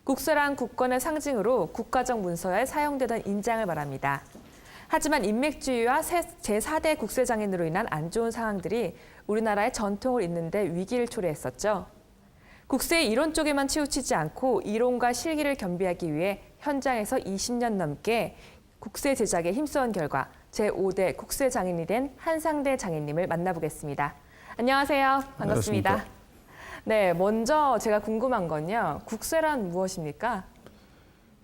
국세란 국권의 상징으로 국가적 문서에 사용되던 인장을 말합니다. 하지만 인맥주의와 제4대 국세장인으로 인한 안 좋은 상황들이 우리나라의 전통을 잇는 데 위기를 초래했었죠. 국세의 이론 쪽에만 치우치지 않고 이론과 실기를 겸비하기 위해 현장에서 20년 넘게 국세 제작에 힘써온 결과 제5대 국세장인이 된 한상대 장인님을 만나보겠습니다. 안녕하세요. 반갑습니다. 안녕하십니까. 네, 먼저 제가 궁금한 건요. 국세란 무엇입니까?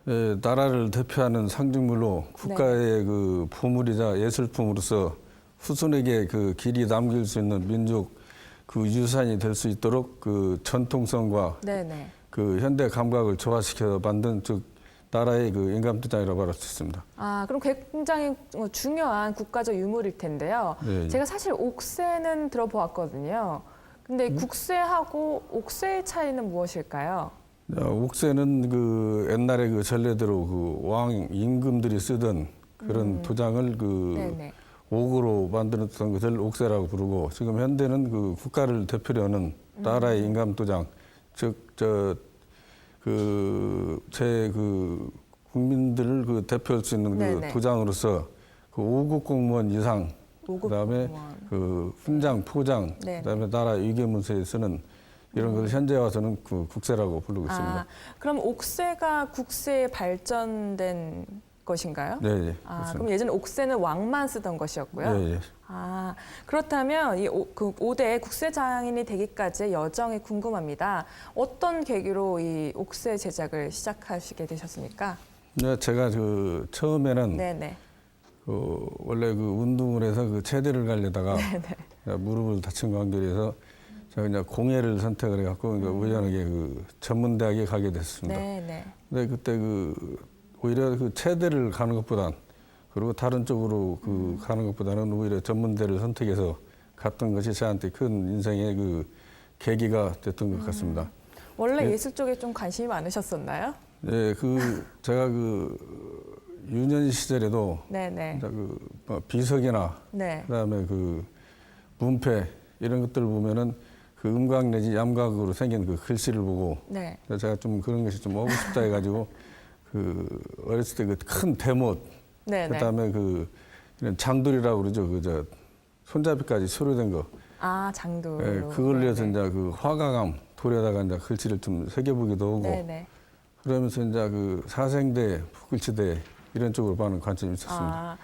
예, 나라를 대표하는 상징물로 국가의 그 보물이자 예술품으로서 후손에게 그 길이 남길 수 있는 민족 그 유산이 될 수 있도록 그 전통성과 네네. 그 현대 감각을 조화시켜 만든 즉 나라의 그 인감투장이라고 말할 수 있습니다. 아, 그럼 굉장히 중요한 국가적 유물일 텐데요. 예, 예. 제가 사실 옥세는 들어보았거든요. 근데 국세하고 옥세의 차이는 무엇일까요? 옥세는 그 옛날에 그 전례대로 그 왕 임금들이 쓰던 그런 도장을 그 네네. 옥으로 만들었던 것을 옥세라고 부르고, 지금 현대는 그 국가를 대표로 하는 나라의 인감도장, 즉 그 국민들을 그 대표할 수 있는 그 네네. 도장으로서 그 5급 공무원 이상, 5급 그다음에 공무원. 그 훈장, 포장, 네네. 그다음에 나라 위계문서에 쓰는 이런 것을 현재 와서는 그 국세라고 부르고 있습니다. 아, 그럼 옥세가 국세에 발전된 것인가요? 네, 예, 아, 그렇습니다. 그럼 예전 옥세는 왕만 쓰던 것이었고요. 예, 예. 아, 그렇다면 이 5대 국세장인이 되기까지의 여정이 궁금합니다. 어떤 계기로 이 옥세 제작을 시작하시게 되셨습니까? 네, 제가 그 처음에는 네네. 그 원래 그 운동을 해서 그 체대를 가려다가 무릎을 다친 관계에서 제가 그냥 공예를 선택을 해갖고 그러니까 우연하게 그 전문대학에 가게 됐습니다. 네네. 근데 그때 그 오히려 그 체대를 가는 것보단, 그리고 다른 쪽으로 그 가는 것보다는 오히려 전문대를 선택해서 갔던 것이 저한테 큰 인생의 그 계기가 됐던 것 같습니다. 원래 예. 예술 쪽에 좀 관심이 많으셨었나요? 네, 그 제가 그 유년 시절에도 네네. 그뭐 비석이나 네. 그다음에 그 문패 이런 것들을 보면은 그 음각 내지 양각으로 생긴 그 글씨를 보고 네. 제가 좀 그런 것이 좀 오고 싶다 해가지고 그 어렸을 때 그 큰 대못, 네네. 그다음에 그 이런 장돌이라고 그러죠. 그 저 손잡이까지 수로된 거. 아, 장도. 예, 그걸 위해서 이제 그 화가감 돌에다가 이제 글씨를 좀 새겨보기도 하고, 네네. 그러면서 이제 그 사생대, 붓글씨대 이런 쪽으로 많은 관심이 있었습니다. 아,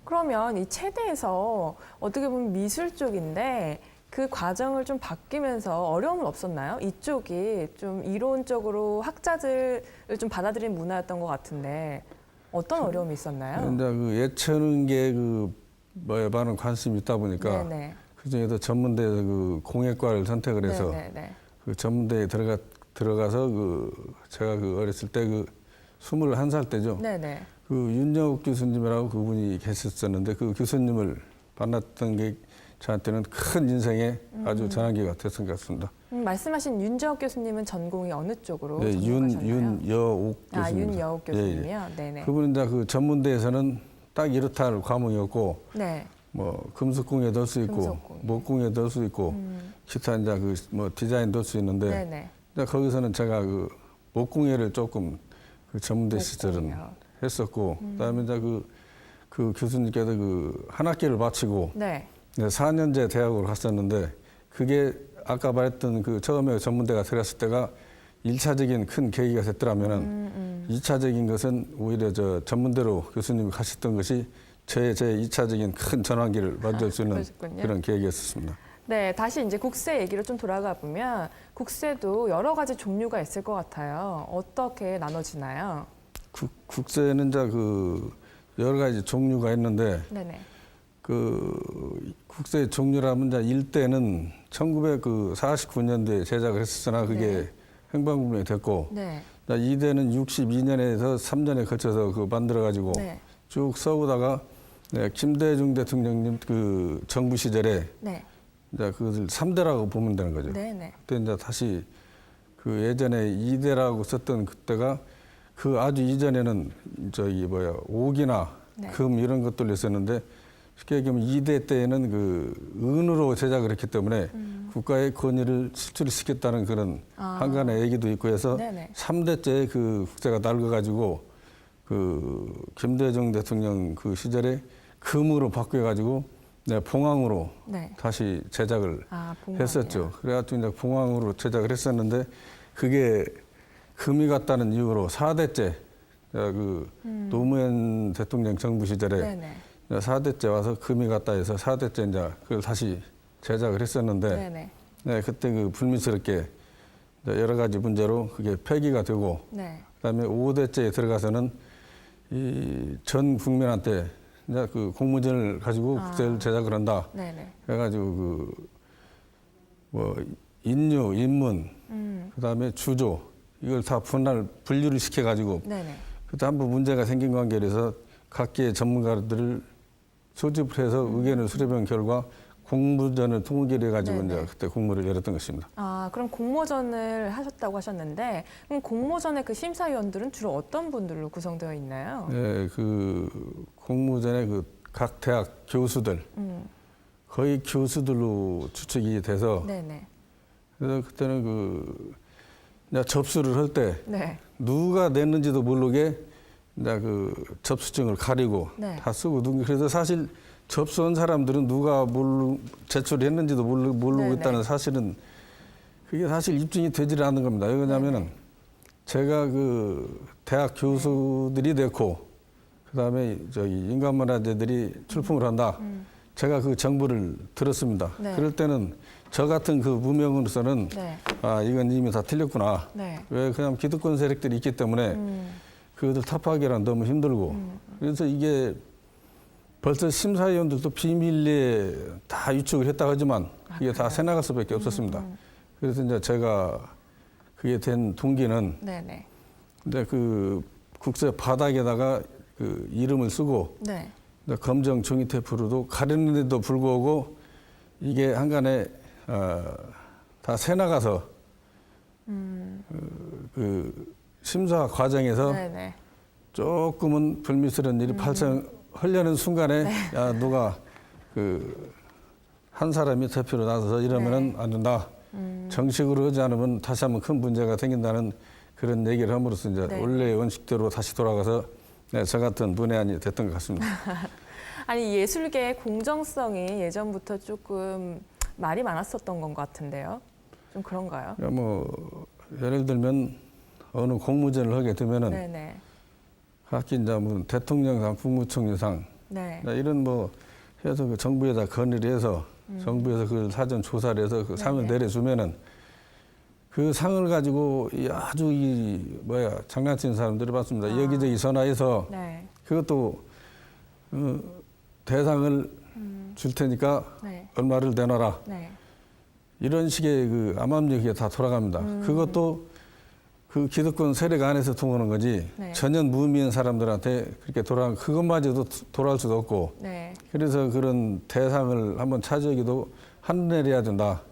그러면 이 체대에서 어떻게 보면 미술 쪽인데 그 과정을 좀 바뀌면서 어려움은 없었나요? 이쪽이 좀 이론적으로 학자들을 좀 받아들인 문화였던 것 같은데 어떤 어려움이 있었나요? 이제 그 예체능계 그 뭐에 많은 관심이 있다 보니까 네네. 그 중에도 전문대에서 그 공예과를 선택을 해서 네네네. 그 전문대에 들어가서 그 제가 그 어렸을 때 그 21살 때죠. 네네. 그 윤영욱 교수님이라고 그분이 계셨었는데 그 교수님을 만났던 게 저한테는 큰 인생의 아주 전환기가 됐던 것 같습니다. 말씀하신 윤정욱 교수님은 전공이 어느 쪽으로 네, 전공하셨나요? 윤여옥 교수님. 아, 윤여욱 교수님이요? 예, 예. 네네. 그분은 이제 그 전문대에서는 딱 이렇다 할 과목이었고, 네. 뭐 금속공예 넣을 수 있고, 금속공예. 목공예 넣을 수 있고, 기타 이제 그 뭐 디자인 넣을 수 있는데, 네네. 이제 거기서는 제가 그 목공예를 조금 그 전문대 시절은 목공예요. 했었고, 그다음에 이제 그 교수님께서 그 한 학기를 마치고 네. 4년제 대학으로 갔었는데, 그게 아까 말했던 그 처음에 전문대가 들어갔을 때가 1차적인 큰 계기가 됐더라면은 2차적인 것은 오히려 저 전문대로 교수님이 가셨던 것이 제 2차적인 큰 전환기를 만들 수 있는 그러셨군요. 그런 계기였습니다. 네, 다시 이제 국세 얘기로 좀 돌아가 보면 국세도 여러 가지 종류가 있을 것 같아요. 어떻게 나눠지나요? 국세는 이제 그 여러 가지 종류가 있는데, 네네. 그 국세 종류라면 이제 1대는 1949년도에 제작을 했었으나 그게 네. 행방불명이 됐고, 네. 2대는 62년에서 3년에 걸쳐서 그 만들어가지고 네. 쭉 써오다가 김대중 대통령님 그 정부 시절에 네. 이제 그것을 3대라고 보면 되는 거죠. 네네. 그때 이제 다시 그 예전에 2대라고 썼던 그때가 그 아주 이전에는 저기 옥이나 네. 금 이런 것들로 썼는데 쉽게 얘기하면 2대 때에는 그 은으로 제작을 했기 때문에 국가의 권위를 실추시켰다는 그런 한간의 얘기도 있고 해서 네네. 3대째 그 국세가 낡아가지고 그 김대중 대통령 그 시절에 금으로 바뀌어가지고 봉황으로 네. 다시 제작을 봉황이요. 했었죠. 그래가지고 이제 봉황으로 제작을 했었는데 그게 금이 같다는 이유로 4대째 그 노무현 대통령 정부 시절에 네네. 4대째 와서 금이 갔다 해서 4대째 이제 그걸 다시 제작을 했었는데 네네. 네, 그때 그 불미스럽게 여러 가지 문제로 그게 폐기가 되고 네. 그다음에 5대째에 들어가서는 이 전 국민한테 이제 그 공무전을 가지고 국세를 제작을 한다. 네네. 그래가지고 그 뭐 인류, 인문, 그다음에 주조 이걸 다 분류를 시켜가지고 네네. 그때 한번 문제가 생긴 관계에서 각계의 전문가들을 소집을 해서 의견을 수렴한 결과 공모전을 통일해 가지고 네네. 이제 그때 공모를 열었던 것입니다. 그럼 공모전을 하셨다고 하셨는데, 그럼 공모전의 그 심사위원들은 주로 어떤 분들로 구성되어 있나요? 네, 그 공모전에 그 각 대학 교수들 거의 교수들로 추측이 돼서 네네. 그래서 그때는 그 이제 접수를 할 때 네. 누가 냈는지도 모르게 이제 그 접수증을 가리고 네. 다 쓰고 그래서 사실 접수한 사람들은 누가 제출했는지도 모르고 네네. 있다는 사실은 그게 사실 입증이 되지를 않는 겁니다. 왜냐하면은 제가 그 대학 교수들이 됐고 그다음에 저기 인간문화재들이 출품을 한다. 제가 그 정보를 들었습니다. 네. 그럴 때는 저 같은 그 무명으로서는 네. 이건 이미 다 틀렸구나. 네. 왜 그냥 기득권 세력들이 있기 때문에 그것을 타파하기란 너무 힘들고 그래서 이게 벌써 심사위원들도 비밀리에 다 유축을 했다고 하지만 이게 다 새나갈 수밖에 없었습니다. 그래서 이제 제가 그게 된 동기는 네네. 이제 그 국세 바닥에다가 그 이름을 쓰고 네. 이제 검정 종이 테이프로도 가리는데도 불구하고 이게 한간에 다 새나가서 그 심사 과정에서 네네. 조금은 불미스러운 일이 발생하려는 순간에 야 누가 그 한 사람이 대표로 나서서 이러면은 안 된다. 정식으로 하지 않으면 다시 한번 큰 문제가 생긴다는 그런 얘기를 함으로써 이제 네. 원래의 원칙대로 다시 돌아가서 저 같은 문외한이 됐던 것 같습니다. 아니, 예술계의 공정성이 예전부터 조금 말이 많았었던 것 같은데요. 좀 그런가요? 그러니까 뭐 예를 들면 어느 공모전을 하게 되면은 네네. 각기 이제 뭐 대통령상, 국무총리상 네. 이런 뭐 해서 그 정부에다 건의를 해서 정부에서 그걸 사전 조사를 해서 그 상을 네네. 내려주면은 그 상을 가지고 아주 장난치는 사람들이 봤습니다. 여기저기 전화해서 네. 그것도 대상을 줄 테니까 네. 얼마를 내놔라. 네. 이런 식의 그 암암리에 다 돌아갑니다. 그것도 그 기득권 세력 안에서 통하는 거지 네. 전혀 무의미한 사람들한테 그렇게 돌아간 그것마저도 돌아갈 수도 없고 네. 그래서 그런 대상을 한번 차지하기도 한내려야 된다.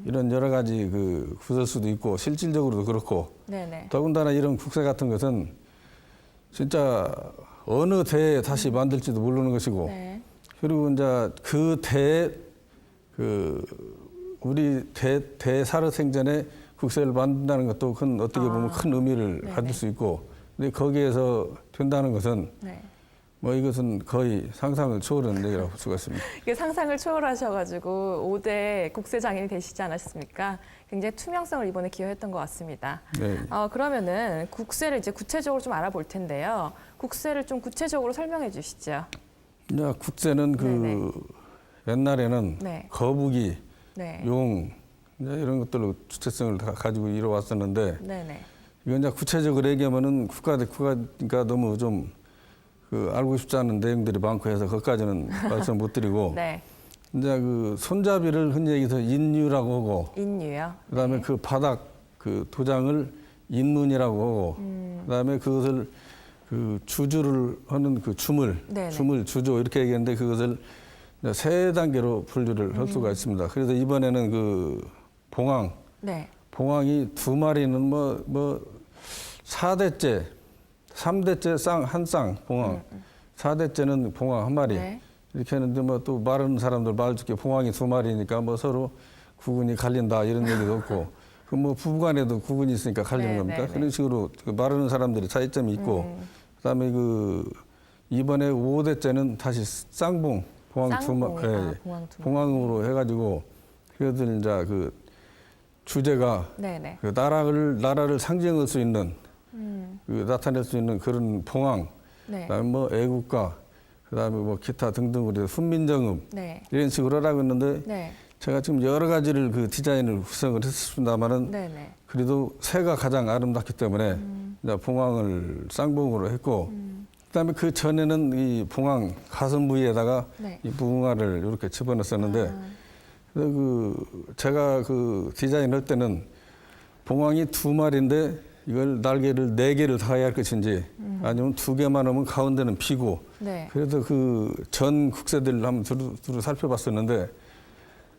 이런 여러 가지 그 구설수도 있고 실질적으로도 그렇고 네네. 더군다나 이런 국세 같은 것은 진짜 어느 대에 다시 만들지도 모르는 것이고 네. 그리고 이제 그 대에 그 우리 대사르 생전에 국세를 만든다는 것도 큰 어떻게 보면 큰 의미를 네네. 가질 수 있고 근데 거기에서 된다는 것은 네. 뭐 이것은 거의 상상을 초월한 얘기라고 볼 수가 있습니다. 이게 상상을 초월하셔가지고 5대 국세장인이 되시지 않았습니까? 굉장히 투명성을 이번에 기여했던 것 같습니다. 네. 그러면은 국세를 이제 구체적으로 좀 알아볼 텐데요. 국세를 좀 구체적으로 설명해 주시죠. 이제 국세는 그 네네. 옛날에는 네. 거북이, 네. 용 이제 이런 것들로 주체성을 다 가지고 이뤄왔었는데 네네. 이건 이제 구체적으로 얘기하면은 국가니까 너무 좀 그 알고 싶지 않은 내용들이 많고 해서 그것까지는 말씀 못 드리고 네. 이제 그 손잡이를 흔히 얘기해서 인유라고 하고 인유요. 그다음에 네. 그 바닥 그 도장을 인문이라고 하고 그다음에 그것을 그 주주를 하는 그 네네. 주물 주조 이렇게 얘기했는데 그것을 이제 세 단계로 분류를 할 수가 있습니다. 그래서 이번에는 그 봉황 네. 봉황이 두 마리는 뭐 4대째 3대째 한 쌍 봉황 4대째는 봉황 한 마리 네. 이렇게 하는데 뭐 또 말하는 사람들 말 좋게 봉황이 2마리니까 뭐 서로 구근이 갈린다 이런 얘기도 없고 그 뭐 부부간에도 구근이 있으니까 갈리는 네, 겁니까? 네, 네. 그런 식으로 그 말하는 사람들이 차이점이 있고 그다음에 그 이번에 5대째는 다시 쌍봉 봉황 쌍봉, 예, 봉황 2마리. 봉황으로 해가지고 그들 이제 그 주제가 네네. 그 나라를 상징할 수 있는 그 나타낼 수 있는 그런 봉황, 네. 그다음에 뭐 애국가, 그다음에 뭐 기타 등등으로 해서 훈민정음 네. 이런 식으로 하라고 했는데 네. 제가 지금 여러 가지를 그 디자인을 구성을 했습니다만은 네네. 그래도 새가 가장 아름답기 때문에 이제 봉황을 쌍봉으로 했고 그다음에 그 전에는 이 봉황 가슴 부위에다가 네. 이 무궁화를 이렇게 집어넣었었는데 그래서 그 제가 그 디자인할 때는 봉황이 2마리인데 이걸 날개를 4개를 다 해야 할 것인지 아니면 2개만 하면 가운데는 비고 네. 그래서 그 전 국세들을 한번 두루 살펴봤었는데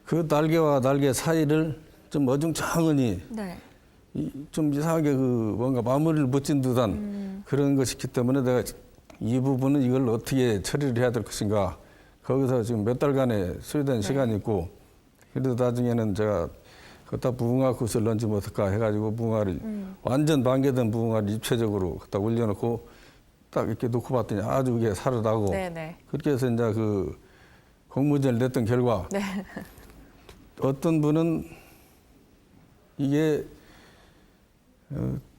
그 날개와 날개 사이를 좀 어중창하니 네. 좀 이상하게 그 뭔가 마무리를 못 짓는 듯한 그런 것이 있기 때문에 내가 이 부분은 이걸 어떻게 처리를 해야 될 것인가 거기서 지금 몇 달간의 소요된 시간이 있고 그래도 나중에는 제가 거기다 무궁화 굿을 얹으면 어떨까 해가지고 무궁화를 완전 반개된 무궁화를 입체적으로 갖다 올려놓고 딱 이렇게 놓고 봤더니 아주 이게 살아나고 네네. 그렇게 해서 이제 그 공모전을 냈던 결과 네. 어떤 분은 이게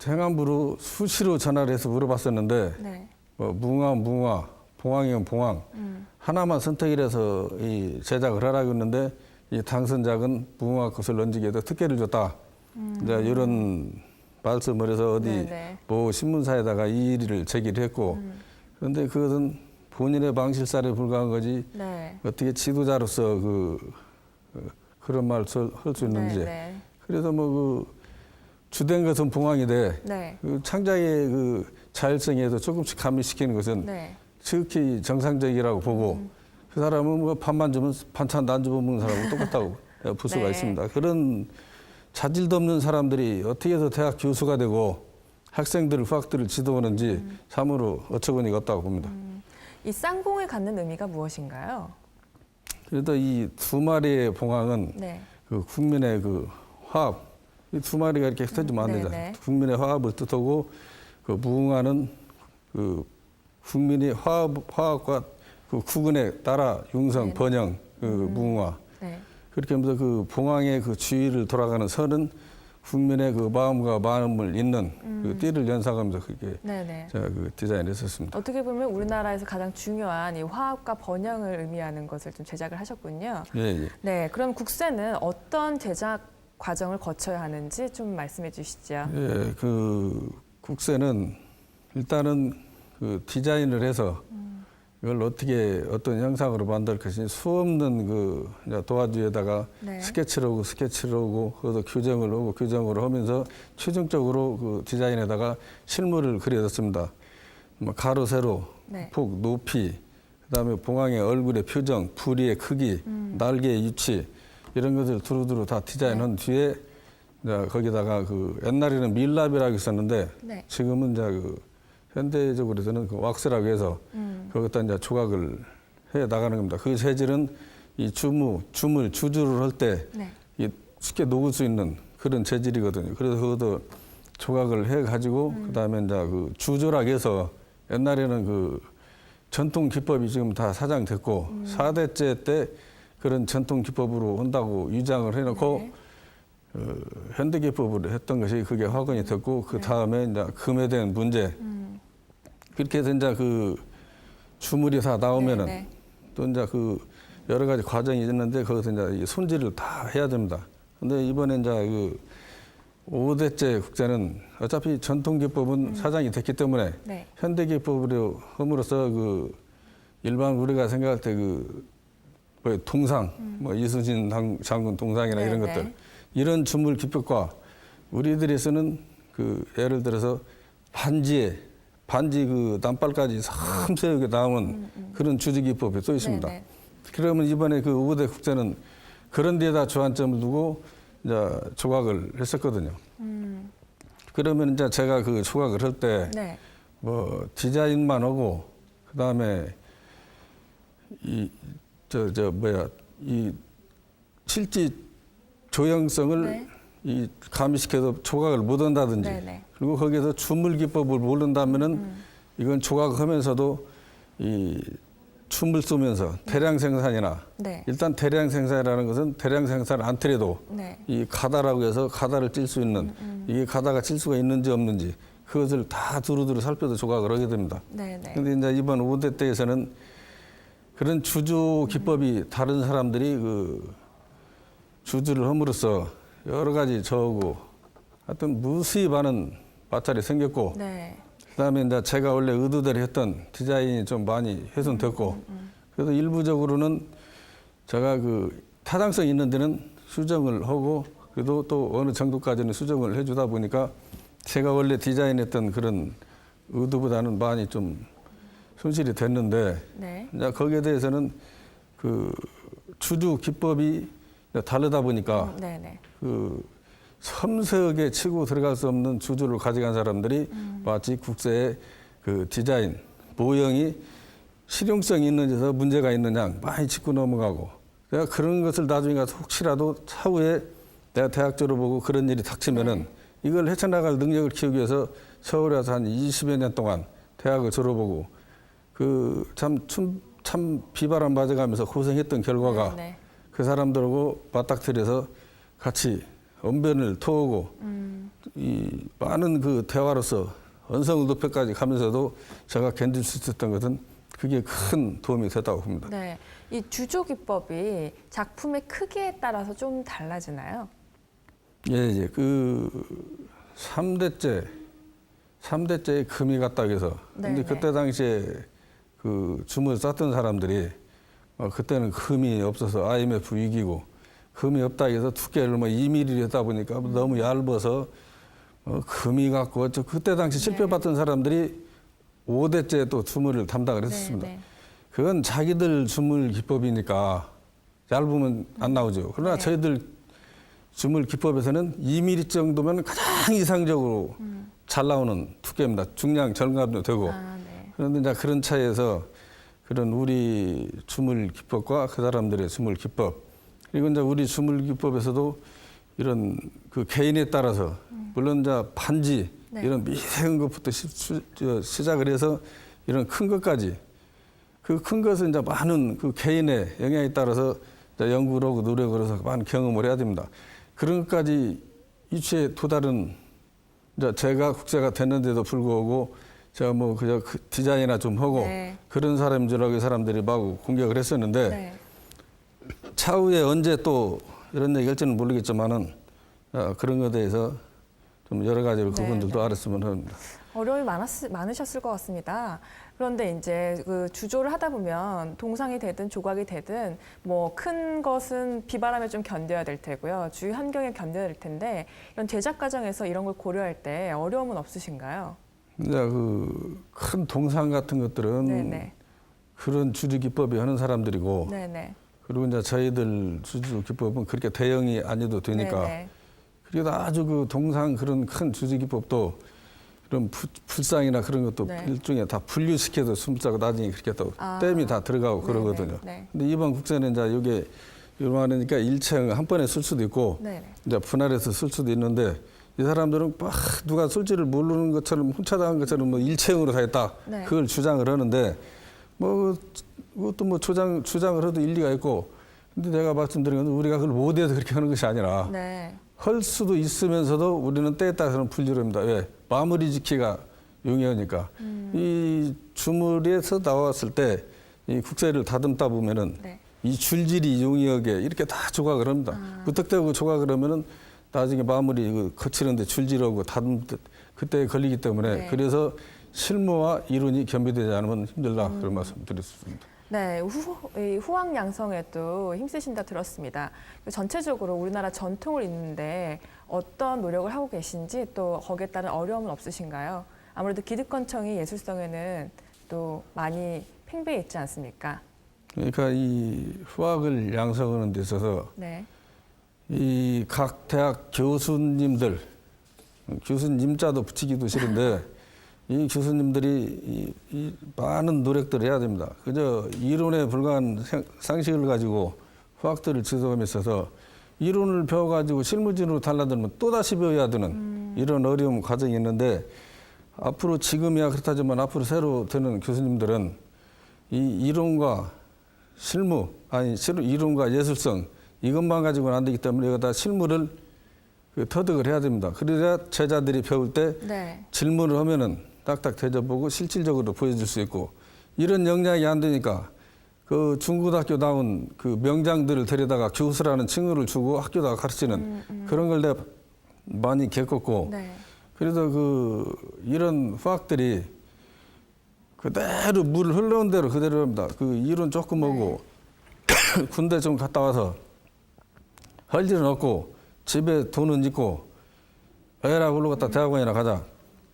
행안부로 수시로 전화를 해서 물어봤었는데 네. 무궁화, 봉황이면 봉황 하나만 선택을 해서 이 제작을 하라고 했는데 이 당선작은 무궁화 것을 얹기 위해서 특혜를 줬다. 이제 이런 말씀을 해서 어디 네네. 뭐 신문사에다가 이의를 제기를 했고 그런데 그것은 본인의 망실살에 불과한 거지 네. 어떻게 지도자로서 그런 말을 할 수 있는지 네네. 그래서 뭐 그 주된 것은 봉황인데 네. 그 창작의 그 자율성에도 조금씩 가미시키는 것은 네. 지극히 정상적이라고 보고 그 사람은 뭐 밥만 주면 반찬도 안 주면 먹는 사람하고 똑같다고 볼 수가 네. 있습니다. 그런 자질도 없는 사람들이 어떻게 해서 대학 교수가 되고 학생들을 후학들을 지도하는지 참으로 어처구니가 없다고 봅니다. 이 쌍봉을 갖는 의미가 무엇인가요? 그래도 이 2마리의 봉황은 네. 그 국민의 그 화합, 이 2마리가 이렇게 흩어지면 안 되잖아요. 네네. 국민의 화합을 뜻하고 그 무궁화는 그 국민이 화합과 그 국군의 나라 융성 네네. 번영 그 무궁화 네. 그렇게 하면서 그 봉황의 그 주위를 돌아가는 선은 국민의 그 마음과 마음을 잇는 그 띠를 연상하면서 그게 네네. 제가 그 디자인을 했었습니다. 어떻게 보면 우리나라에서 가장 중요한 이 화합과 번영을 의미하는 것을 좀 제작을 하셨군요. 예, 예. 네, 그럼 국세는 어떤 제작 과정을 거쳐야 하는지 좀 말씀해 주시죠. 예, 그 국세는 일단은 그 디자인을 해서 이걸 어떻게 어떤 형상으로 만들 것인지 수없는 그 이제 도화지에다가 네. 스케치를 하고 그래서 규정을 하고 규정을 하면서 최종적으로 그 디자인에다가 실물을 그려졌습니다. 뭐 가로 세로 네. 폭 높이 그다음에 봉황의 얼굴의 표정 부리의 크기 날개의 위치 이런 것을 두루두루 다 디자인한 뒤에 이제 거기다가 그 옛날에는 밀랍이라고 있었는데 네. 지금은 이제 그 현대적으로서는 그 왁스라고 해서 거기다 이제 조각을 해 나가는 겁니다. 그 재질은 이 주주를 할 때 네. 쉽게 녹을 수 있는 그런 재질이거든요. 그래서 그것도 조각을 해 가지고 그다음에 이제 그 주조락해서 옛날에는 그 전통 기법이 지금 다 사장됐고 4대째 때 그런 전통 기법으로 한다고 위장을 해놓고 네. 현대 기법으로 했던 것이 그게 확언이 됐고 그 다음에 이제 금에 대한 문제 그렇게 해서 이제 그 주물이 다 나오면은 네, 네. 또 이제 그 여러 가지 과정이 있는데 거기서 이제 이 손질을 다 해야 됩니다. 근데 이번에 이제 그 5대째 국제는 어차피 전통 기법은 사장이 됐기 때문에 네. 현대 기법으로 함으로써 그 일반 우리가 생각할 때 그 뭐 동상, 뭐 이순신 장군 동상이나 네, 이런 네. 것들 이런 주물 기법과 우리들이 쓰는 그 예를 들어서 반지 그 남발까지 섬세하게 나오는 그런 주지 기법이 또 있습니다. 네, 네. 그러면 이번에 그 5대 국제는 그런 데다 주안점을 두고 이제 조각을 했었거든요. 그러면 이제 제가 그 조각을 할 때 네. 뭐 디자인만 하고 그다음에 이 실제 조형성을 네. 이 가미시켜서 조각을 못 한다든지 네네. 그리고 거기에서 춤을 기법을 모른다면은 이건 조각하면서도 이 춤을 쏘면서 대량 생산이나 네. 일단 대량 생산이라는 것은 대량 생산 않더라도 네. 이 가다라고 해서 가다를 찔 수 있는 이게 가다가 찔 수가 있는지 없는지 그것을 다 두루두루 살펴서 조각을 하게 됩니다. 네네. 그런데 이제 이번 5대 때에서는 그런 주조 기법이 다른 사람들이 그 주주를 함으로써 여러 가지 저하고 하여튼 무수히 많은 마찰이 생겼고 네. 그다음에 이제 제가 원래 의도대로 했던 디자인이 좀 많이 훼손됐고 그래서 일부적으로는 제가 그 타당성 있는 데는 수정을 하고 그래도 또 어느 정도까지는 수정을 해주다 보니까 제가 원래 디자인했던 그런 의도보다는 많이 좀 손실이 됐는데 네. 이제 거기에 대해서는 그 주주 기법이 다르다 보니까 네네. 그 섬세하게 치고 들어갈 수 없는 주주를 가져간 사람들이 마치 국세의 그 디자인, 모형이 실용성이 있는 데서 문제가 있느냐 많이 짚고 넘어가고 내가 그런 것을 나중에 가서 혹시라도 차후에 내가 대학 졸업하고 그런 일이 닥치면은 이걸 헤쳐나갈 능력을 키우기 위해서 서울에 와서 한 20여 년 동안 대학을 졸업하고 그 참 비바람 맞아가면서 고생했던 결과가 네. 그 사람들하고 맞닥뜨려서 같이 언변을 토하고 이 많은 그 대화로서 언성 높여까지 가면서도 제가 견딜 수 있었던 것은 그게 큰 도움이 됐다고 봅니다. 네. 이 주조 기법이 작품의 크기에 따라서 좀 달라지나요? 예, 그 3대째에 금이 갔다고 해서 근데 네네. 그때 당시에 그 줌을 쌌던 사람들이 그때는 금이 없어서 IMF 위기고 금이 없다고 해서 두께를 뭐 2mm 했다 보니까 너무 얇아서 금이 갖고 그때 당시 실패받던 사람들이 5대째 또 주물을 담당을 했었습니다. 네. 그건 자기들 주물 기법이니까 얇으면 안 나오죠. 그러나 네. 저희들 주물 기법에서는 2mm 정도면 가장 이상적으로 잘 나오는 두께입니다. 중량 절감도 되고. 아, 네. 그런데 이제 그런 차이에서 그런 우리 주물 기법과 그 사람들의 주물 기법 그리고 이제 우리 주물 기법에서도 이런 그 개인에 따라서 물론 이제 반지 네. 이런 미세한 것부터 시작을 해서 이런 큰 것까지 그 큰 것은 이제 많은 그 개인의 영향에 따라서 이제 연구를 하고 노력을 해서 많은 경험을 해야 됩니다. 그런 것까지 이치에 도달은 이제 제가 국세가 됐는데도 불구하고 제가 뭐 그저 디자인이나 좀 하고 네. 그런 사람인 줄 알고 사람들이 마구 공격을 했었는데 네. 차후에 언제 또 이런 얘기 할지는 모르겠지만은 그런 것에 대해서 좀 여러 가지로 네, 그분들도 네. 알았으면 합니다. 어려움이 많으셨을 것 같습니다. 그런데 이제 그 주조를 하다 보면 동상이 되든 조각이 되든 뭐 큰 것은 비바람에 좀 견뎌야 될 테고요. 주위 환경에 견뎌야 될 텐데 이런 제작 과정에서 이런 걸 고려할 때 어려움은 없으신가요? 이제 그 큰 동상 같은 것들은 네네. 그런 주주 기법이 하는 사람들이고 네네. 그리고 이제 저희들 주주 기법은 그렇게 대형이 아니어도 되니까 네네. 그래도 아주 그 동상 그런 큰 주주 기법도 그런 불상이나 그런 것도 네. 일종의 다 분류시켜서 숨자고 나중에 그렇게 또 아. 댐이 다 들어가고 그러거든요. 네. 근데 이번 국세는 이제 이게 요만하니까 일체형 한 번에 쓸 수도 있고 네네. 이제 분할해서 쓸 수도 있는데 이 사람들은 막 누가 쓸지를 모르는 것처럼 훔쳐당한 것처럼 뭐 일체형으로 다 했다. 네. 그걸 주장을 하는데 뭐 그것도 뭐 주장을 해도 일리가 있고 근데 내가 말씀드린 건 우리가 그걸 못해서 그렇게 하는 것이 아니라 네. 할 수도 있으면서도 우리는 때에 따라서는 분류를 합니다. 왜? 마무리 짓기가 용이하니까. 이 주물에서 나왔을 때 이 국세를 다듬다 보면은 네. 이 줄질이 용이하게 이렇게 다 조각을 합니다. 무턱대고 조각을 하면은 나중에 마무리 그 거치는데 줄질하고 다듬 그때 걸리기 때문에 네. 그래서 실무와 이론이 겸비되지 않으면 힘들다 그런 말씀 드렸습니다. 네, 이 후황 양성에도 힘쓰신다 들었습니다. 전체적으로 우리나라 전통을 잇는데 어떤 노력을 하고 계신지 또 거기에 따른 어려움은 없으신가요? 아무래도 기득권청이 예술성에는 또 많이 팽배해 있지 않습니까? 그러니까 이 후학을 양성하는 데 있어서 네, 이 각 대학 교수님들 교수님자도 붙이기도 싫은데 이 교수님들이 이 많은 노력들을 해야 됩니다. 그저 이론에 불과한 상식을 가지고 후학들을 지도함에 있어서 이론을 배워가지고 실무진으로 달라들면 또다시 배워야 되는 이런 어려운 과정이 있는데 앞으로 지금이야 그렇다지만 앞으로 새로 되는 교수님들은 이 이론과 실무, 이론과 예술성 이것만 가지고는 안 되기 때문에 여기다 실무를 터득을 해야 됩니다. 그래야 제자들이 배울 때 네. 질문을 하면은 딱딱 대접보고 실질적으로 보여줄 수 있고 이런 역량이 안 되니까 그 중고등학교 나온 그 명장들을 데려다가 교수라는 칭호를 주고 학교다가 가르치는 그런 걸 내가 많이 겪었고 네. 그래서 이런 후학들이 그대로 물 흘러온 대로 그대로 합니다. 그 이론 조금 오고 군대 좀 갔다 와서 할 일은 없고 집에 돈은 있고 애라 굴러 갔다 대학원이나 가자.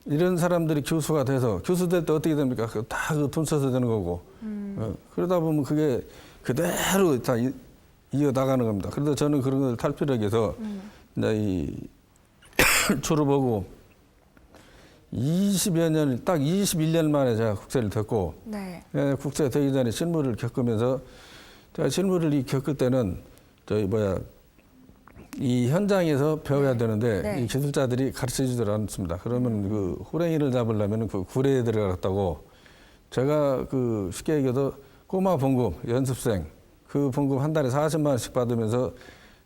이런 사람들이 교수가 돼서 교수 될 때 어떻게 됩니까? 다 그 돈 써서 되는 거고 그러다 보면 그게 그대로 다 이어 나가는 겁니다. 그래서 저는 그런 걸 탈피하기 위해서 이제 이 졸업하고 20여 년, 딱 21년 만에 제가 국세를 됐고 네. 국세 되기 전에 실무를 겪으면서 제가 실무를 겪을 때는 이 현장에서 배워야 되는데 네. 이 기술자들이 가르쳐 주질 않습니다. 그러면 그 호랭이를 잡으려면 그 구례에 들어갔다고 제가 쉽게 얘기해도 꼬마 봉급 연습생 그 봉급 한 달에 40만 원씩 받으면서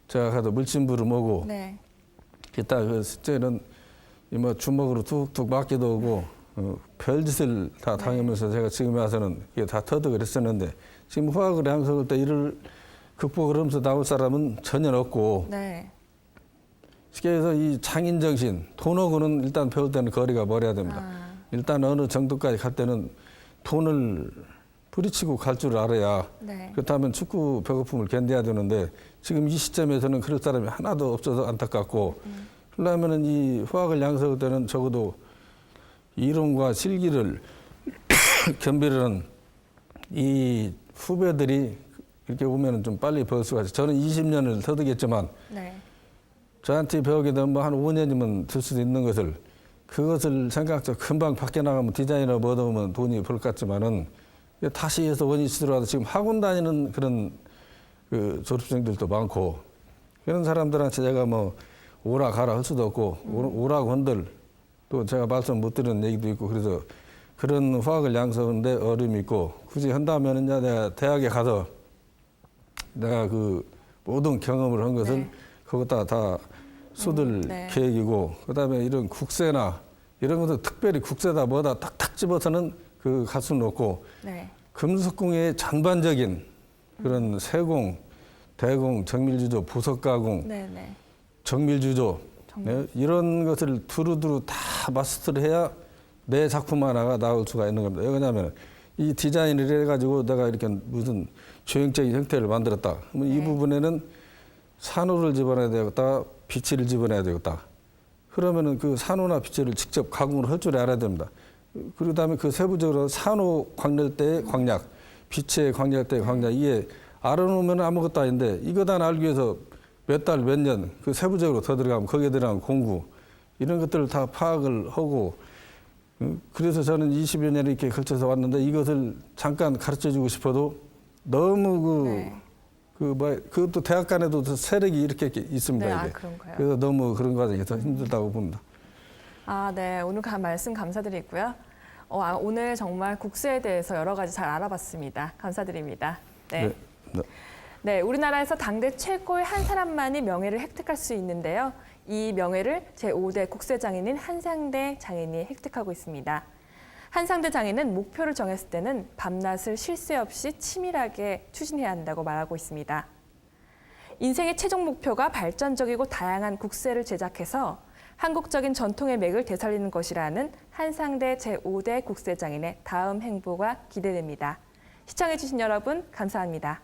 제가 가서 물진부를 모고 네. 기타 숙제는 주먹으로 툭툭 맞기도 하고 별짓을 다 당하면서 제가 지금에 와서는 이게 다 터득을 했었는데 지금 화학을 양성할 때 이를 극복을 하면서 나올 사람은 전혀 없고 네. 쉽게 해서 이 장인 정신, 돈하고는 일단 배울 때는 거리가 멀어야 됩니다. 일단 어느 정도까지 갈 때는 돈을 부리치고 갈 줄 알아야 네. 그렇다면 축구 배고픔을 견뎌야 되는데 지금 이 시점에서는 그럴 사람이 하나도 없어서 안타깝고 그러려면은 이 화학을 양성할 때는 적어도 이론과 실기를 겸비하는 이 후배들이 이렇게 보면은 좀 빨리 배울 수가 있어요. 저는 20년을 터득했지만 네. 저한테 배우게 되면 한 5년이면 들 수도 있는 것을 그것을 생각적 금방 밖에 나가면 디자이너 뭐 얻으면 돈이 벌 것 같지만은 다시 해서 원위치 들어와서 지금 학원 다니는 그런 그 졸업생들도 많고 그런 사람들한테 제가 오라 가라 할 수도 없고 오라고 한들 또 제가 말씀 못 드리는 얘기도 있고 그래서 그런 화학을 양성하는데 어려움이 있고 굳이 한다면은 내가 대학에 가서 내가 모든 경험을 한 것을 네. 거기다 다 쏟을 네. 계획이고 그다음에 이런 국세나 이런 것도 특별히 국세다 뭐다 탁탁 집어서는 갈 수는 없고 네. 금속공예의 전반적인 그런 세공, 대공, 정밀주조, 부석가공, 네. 네. 정밀주조 네? 이런 것을 두루두루 다 마스터를 해야 내 작품 하나가 나올 수가 있는 겁니다. 왜냐하면 이 디자인을 해가지고 내가 이렇게 무슨 조형적인 형태를 만들었다. 그러면 이 부분에는 산호를 집어넣어야 되겠다, 비치를 집어넣어야 되겠다. 그러면은 그 산호나 비치를 직접 가공을 할 줄 알아야 됩니다. 그리고 다음에 그 세부적으로 산호 광렬 때의 광략, 빛의 광렬 때의 광략 이게 알아놓으면 아무것도 아닌데 이거 다 알기 위해서 몇 달, 몇 년 그 세부적으로 더 들어가면 거기에 들어간 공부 이런 것들을 다 파악을 하고 그래서 저는 20여 년을 이렇게 걸쳐서 왔는데 이것을 잠깐 가르쳐주고 싶어도 너무 그것도 대학 간에도 세력이 이렇게 있습니다. 네, 이게. 그런가요? 그래서 너무 그런 과정이 더 힘들다고 봅니다. 네. 오늘 말씀 감사드리고요. 오늘 정말 국세에 대해서 여러 가지 잘 알아봤습니다. 감사드립니다. 네. 네. 네, 우리나라에서 당대 최고의 한 사람만이 명예를 획득할 수 있는데요. 이 명예를 제5대 국세장인인 한상대 장인이 획득하고 있습니다. 한상대 장인은 목표를 정했을 때는 밤낮을 쉴 새 없이 치밀하게 추진해야 한다고 말하고 있습니다. 인생의 최종 목표가 발전적이고 다양한 국세를 제작해서 한국적인 전통의 맥을 되살리는 것이라는 한상대 제5대 국세장인의 다음 행보가 기대됩니다. 시청해주신 여러분 감사합니다.